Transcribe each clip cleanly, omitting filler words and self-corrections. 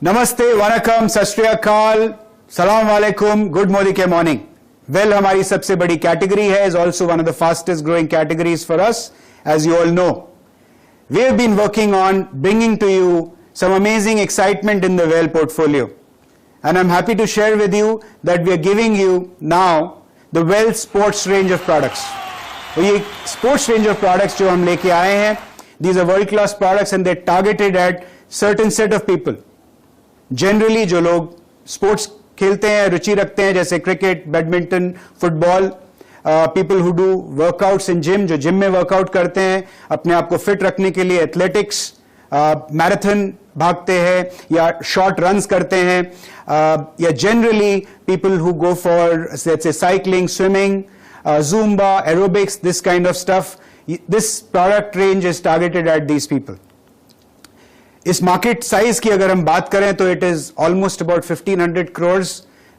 नमस्ते, वनकम, सत श्री अकाल, सलाम वालेकुम, गुड मोदी के मॉर्निंग। वेल, हमारी सबसे बड़ी कैटेगरी है, is also one of the fastest growing categories for us, as you all know. We have been working on bringing to you some amazing excitement in the Well portfolio. And I'm happy to share with you that we are giving you now the Well sports range of products. तो ये sports range of products जो हम लेके आए हैं, these are world class products and they're targeted at certain set of people. Generally जो लोग sports खेलते हैं, रुचि रखते हैं, जैसे cricket, badminton, football, people who do workouts in gym, जो जिम में वर्कआउट करते हैं अपने आप को फिट रखने के लिए, एथलेटिक्स, मैराथन भागते हैं या शॉर्ट रन्स करते हैं, या generally people who go for say cycling, swimming, zumba, aerobics, this kind of stuff. This product range is targeted at these people. इस मार्केट साइज की अगर हम बात करें तो it is almost about 1500 crores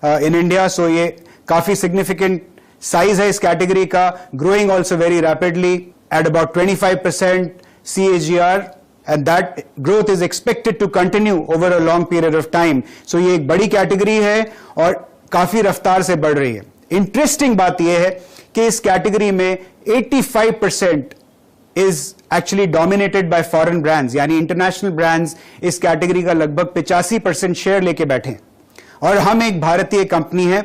in India. So ये काफी significant size है इस कैटेगरी का, growing also very rapidly at about 25% CAGR, and that growth is expected to continue over a long period of time. So ये एक बड़ी category है और काफी रफ्तार से बढ़ रही है. इंटरेस्टिंग बात यह है कि इस कैटेगरी में 85% is actually dominated by foreign brands, यानी इंटरनेशनल ब्रांड्स इस कैटेगरी का लगभग 85% शेयर लेके बैठे हैं. और हम एक भारतीय कंपनी है,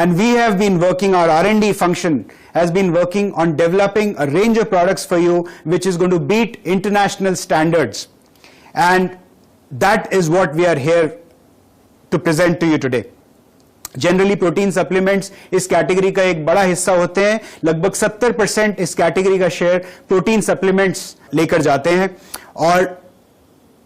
and we have been working, our R&D function has been working on developing a range of products for you which is going to beat international standards, and that is what we are here to present to you today. Generally protein supplements इस category का एक बड़ा हिस्सा होते हैं, लगभग 70% इस category का शेयर प्रोटीन सप्लीमेंट्स लेकर जाते हैं, और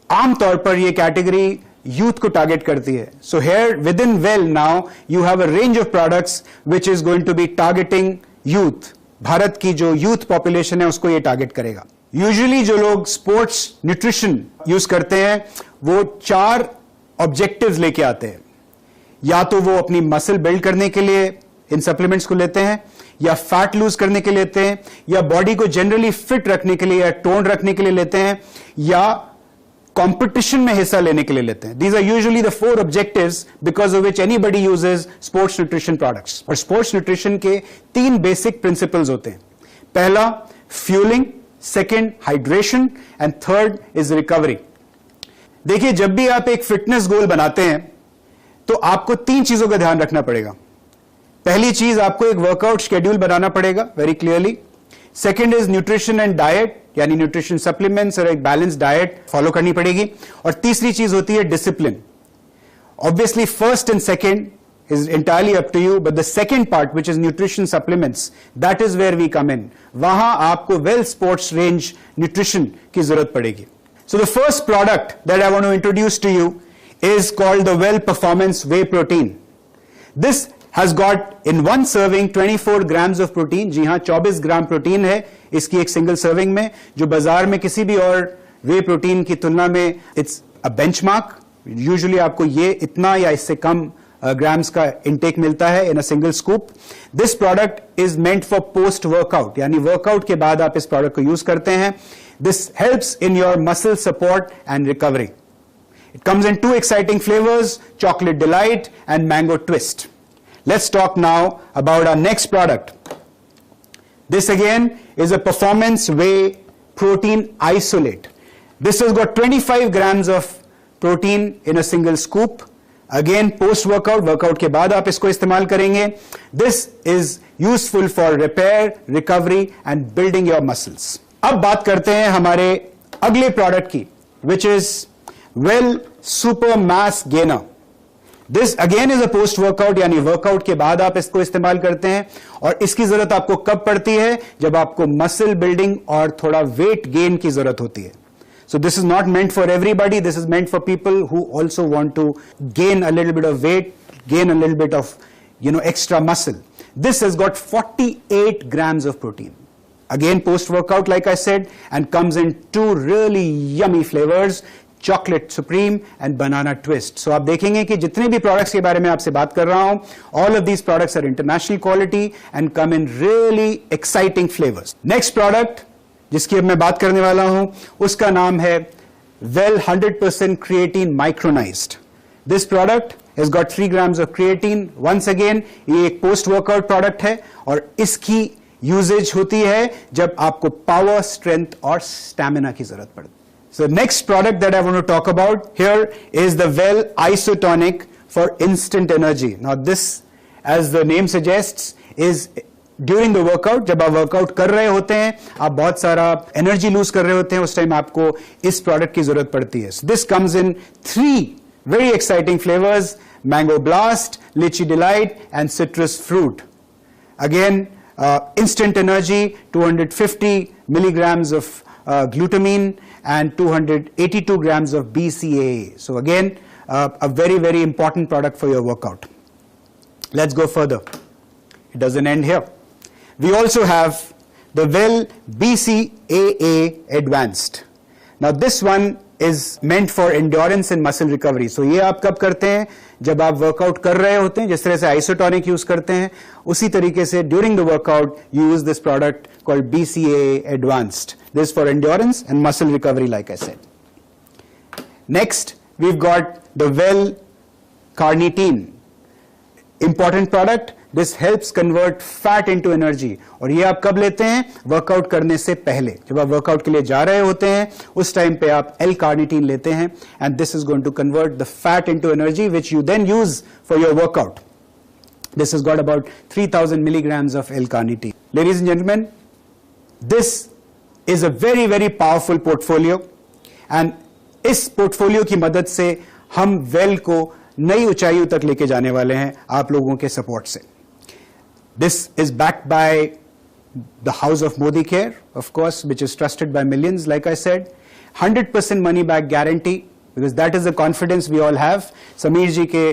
आमतौर पर यह कैटेगरी यूथ को टारगेट करती है. So here within well now you have a range of products which is going to be targeting youth. Bharat की जो यूथ पॉपुलेशन है उसको ये टारगेट करेगा. यूजुअली जो लोग स्पोर्ट्स न्यूट्रिशन यूज करते हैं वो 4 ऑब्जेक्टिव्स लेके आते हैं. या तो वो अपनी मसल बिल्ड करने के लिए इन सप्लीमेंट्स को लेते हैं, या फैट लूज करने के लिए लेते हैं, या बॉडी को जनरली फिट रखने के लिए या टोन रखने के लिए लेते हैं, या कंपटीशन में हिस्सा लेने के लिए लेते हैं. These are usually the 4 objectives because of which anybody uses sports nutrition products. और sports nutrition के 3 basic principles होते हैं. पहला fueling, second hydration and third is recovery. देखिए, जब भी आप एक फिटनेस गोल बनाते हैं तो आपको 3 चीजों का ध्यान रखना पड़ेगा. पहली चीज, आपको एक वर्कआउट शेड्यूल बनाना पड़ेगा very clearly. Second is nutrition and diet, यानी न्यूट्रिशन सप्लीमेंट्स और एक बैलेंस डाइट फॉलो करनी पड़ेगी. और तीसरी चीज होती है discipline. Obviously first and second is entirely up to you, but the second part which is nutrition supplements, that is where we come in. वहां आपको वेल स्पोर्ट्स रेंज न्यूट्रिशन की जरूरत पड़ेगी. So the first product that I want to introduce to you is called the Well Performance Whey Protein. This has got in one serving 24 grams of protein. जी हाँ, 24 gram protein है इसकी एक single serving में, जो बाजार में किसी भी और वे प्रोटीन की तुलना में इट्स अ बेंचमार्क. यूजुअली आपको ये इतना या इससे कम ग्राम्स का इंटेक मिलता है in a single scoop. This product is meant for post workout, यानी वर्कआउट के बाद आप इस प्रोडक्ट को यूज करते हैं. This helps in your muscle support and recovery. It comes in 2 exciting flavors, Chocolate Delight and Mango Twist. Let's talk now about our next product. This again is a Performance Whey Protein Isolate. This has got 25 grams of protein in a single scoop. Again, post-workout, workout के बाद आप इसको इस्तेमाल करेंगे. This is useful for repair, recovery and building your muscles. अब बात करते हैं हमारे अगले product की, which is Well Super Mass Gainer. This again is a post workout, यानी वर्कआउट के बाद आप इसको इस्तेमाल करते हैं. और इसकी जरूरत आपको कब पड़ती है? जब आपको मसल बिल्डिंग और थोड़ा वेट गेन की जरूरत होती है. So this is not meant for everybody. This is meant for people who also want to gain a little bit of weight, gain a little bit of, extra muscle. This has got 48 grams of protein. Again, post workout, like I said, and comes in 2 really yummy flavors. Chocolate supreme and banana twist. So आप देखेंगे कि जितने भी products के बारे में आपसे बात कर रहा हूं, all of these products are international quality and come in really exciting flavours. Next product जिसकी अब मैं बात करने वाला हूं उसका नाम है Well 100% creatine micronized. This product has got 3 grams of creatine. Once again, ये एक post workout product है और इसकी यूजेज होती है जब आपको पावर, स्ट्रेंथ और स्टैमिना की जरूरत पड़ती है. So next product that I want to talk about here is the Well Isotonic for instant energy. Now this, as the name suggests, is during the workout. जब आप वर्कआउट कर रहे होते हैं, आप बहुत सारा एनर्जी लूज कर रहे होते हैं, उस टाइम आपको इस प्रोडक्ट की जरूरत पड़ती है. So this comes in 3 very exciting flavors: Mango Blast, Lychee Delight and Citrus Fruit. Again, instant energy, 250 milligrams of glutamine and 282 grams of BCAA. So again, a very, very important product for your workout. Let's go further. It doesn't end here. We also have the Well BCAA Advanced. Now this one is meant for endurance and muscle recovery. So ये आप कब करते हैं? जब आप workout कर रहे होते हैं, जिस तरह से आइसोटोनिक यूज करते हैं, उसी तरीके से during the workout you use this product called BCAA Advanced. This for endurance and muscle recovery, like I said. Next, we've got the Well Carnitine. Important product. This helps convert fat into energy. और ये आप कब लेते हैं? Workout करने से पहले. जब आप वर्कआउट के लिए जा रहे होते हैं, उस टाइम पे आप L-carnitine लेते हैं, and this is going to convert the fat into energy, which you then use for your workout. This has got about 3,000 milligrams of L-carnitine. Ladies and gentlemen, this is a very, very powerful portfolio, and इस portfolio की मदद से हम well को नई ऊंचाइयों तक लेके जाने वाले हैं आप लोगों के सपोर्ट से. This is backed by the House of Modi Care, of course, which is trusted by millions, like I said. 100% money back guarantee, because that is the confidence we all have. Sameer ji के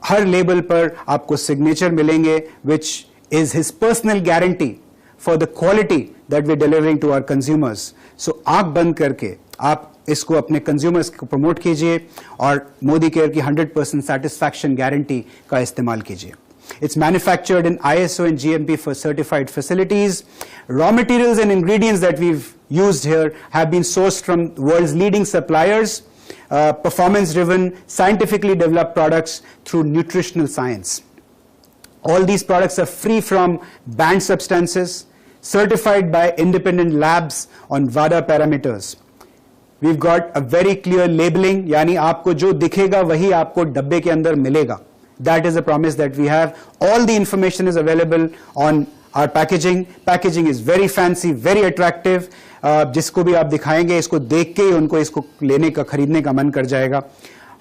हर label पर आपको signature मिलेंगे, which is his personal guarantee for the quality that we're delivering to our consumers. So आंख बंद करके आप इसको अपने कंज्यूमर्स को प्रमोट कीजिए और मोदी केयर की 100% सैटिस्फैक्शन गारंटी का इस्तेमाल कीजिए. It's manufactured in ISO and GMP for certified facilities. Raw materials and ingredients that we've used here have been sourced from the world's leading suppliers, performance-driven, scientifically developed products through nutritional science. All these products are free from banned substances, certified by independent labs on WADA parameters. We've got a very clear labeling, यानी आपको जो दिखेगा वही आपको डब्बे के अंदर मिलेगा. That is a promise that we have. All the information is available on our packaging. Packaging is very fancy, very attractive. जिसको भी आप दिखाएंगे, इसको देख के ही उनको इसको लेने का, खरीदने का मन कर जाएगा.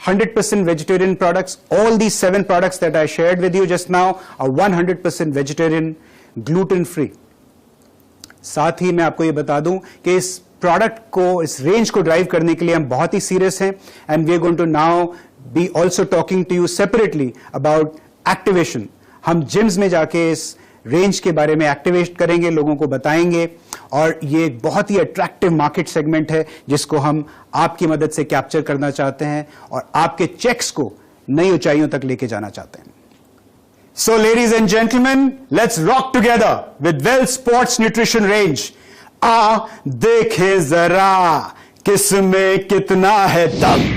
100% vegetarian products. All these 7 products that I shared with you just now are 100% vegetarian, gluten free. साथ ही मैं आपको ये बता दूं कि इस प्रोडक्ट को, इस रेंज को ड्राइव करने के लिए हम बहुत ही सीरियस हैं, and we are going to now be also talking to you separately about activation. हम जिम्स में जाके इस रेंज के बारे में एक्टिवेट करेंगे, लोगों को बताएंगे, और ये एक बहुत ही अट्रैक्टिव मार्केट सेगमेंट है जिसको हम आपकी मदद से कैप्चर करना चाहते हैं और आपके चेक्स को नई ऊंचाइयों तक लेके जाना चाहते हैं. So ladies and gentlemen, let's rock together with Well Sports Nutrition Range. आ देखें जरा किसमें कितना है दम.